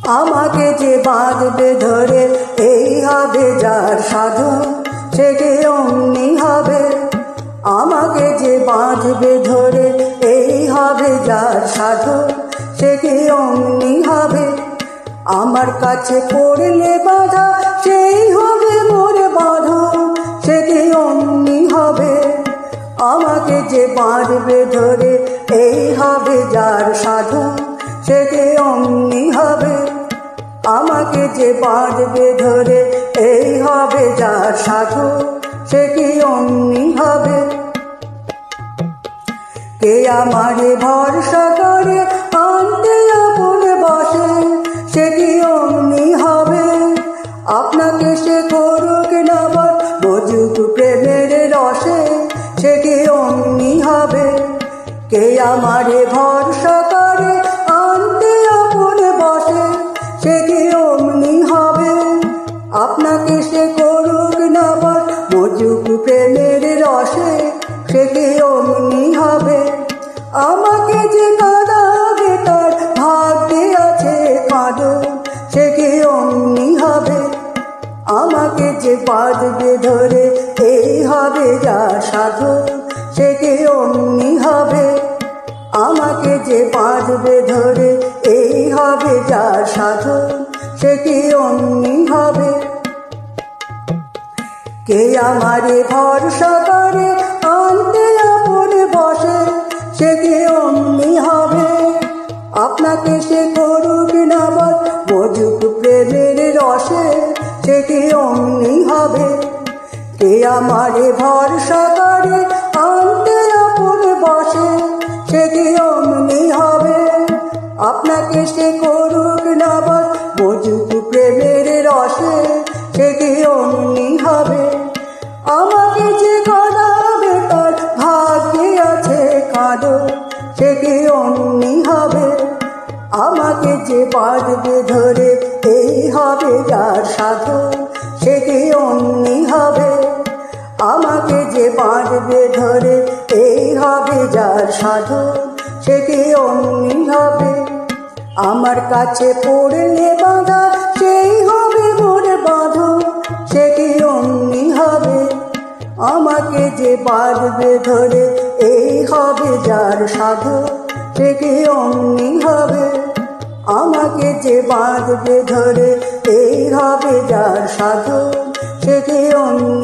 আমাকে যে বাঁধবে ধরে এই হবে যার সাধু, সে কি অমনি হবে। আমাকে যে বাঁধবে ধরে এই হবে যার সাধু, সে কি অমনি হবে। আমার কাছে পড়লে বাধা সেই হবে মোর বাঁধু, সে কি অমনি হবে। আমাকে যে বাঁধবে ধরে এই হবে যার সাধু, সে কি অমনি হবে। আমাকে যে বাঁধবে ধরে এই হবে যার সাধু, সে কি অমনি হবে। কে আমারে ভরসা করে আনতে আপন বসে, সে কি অমনি হবে। আপনাকে সে করুক না বল বুঝুক প্রেমের রসে, সে কি অমনি হবে। কে আমারে ভরসা করে আনতে আপন বসে, সে কি অমনি হবে। আপনাকে সে করুক না বল বুঝুক প্রেমের রসে, সে কি অমনি হবে। আমাকে যে কাঁদাবে তার ভাগ্যে আছে কাঁদো, সে কি অমনি হবে। আমাকে যে বাঁধবে ধরে এই হবে যার সাধু, সে কি অমনি হবে। আমাকে যে বাঁধবে ধরে এই হবে যার সাধু, সে কি অমনি হবে। কে আমারে ভরসা করে আনতে আপন বসে, সে কি অমনি হবে। আপনাকে সে করুক না বল বুঝুক প্রেমের রসে, সে কি অমনি হবে। কে আমারে ভরসা করে আনতে আপন বসে, সে কি অমনি হবে। আপনাকে সে করুক না বল বুঝুক প্রেমের রসে, সে কি অমনি হবে। আমাকে যে কাঁদাবে তার ভাগ্যে আছে কাঁদো, সে কি অমনি হবে। আমাকে যে বাঁধবে ধরে এই হবে যার সাধু, সে কি অমনি হবে। আমাকে যে বাঁধবে ধরে এই হবে যার সাধু, সে কি অমনি হবে। আমার কাছে পড়লে বাঁধা সেই হবে মোর বাঁধু, সে কি অমনি হবে। আমাকে যে বাঁধবে ধরে এই হবে যার সাধু, সে কি অমনি হবে। আমাকে যে বাঁধবে ধরে এই হবে যার সাধু, সে কি অমনি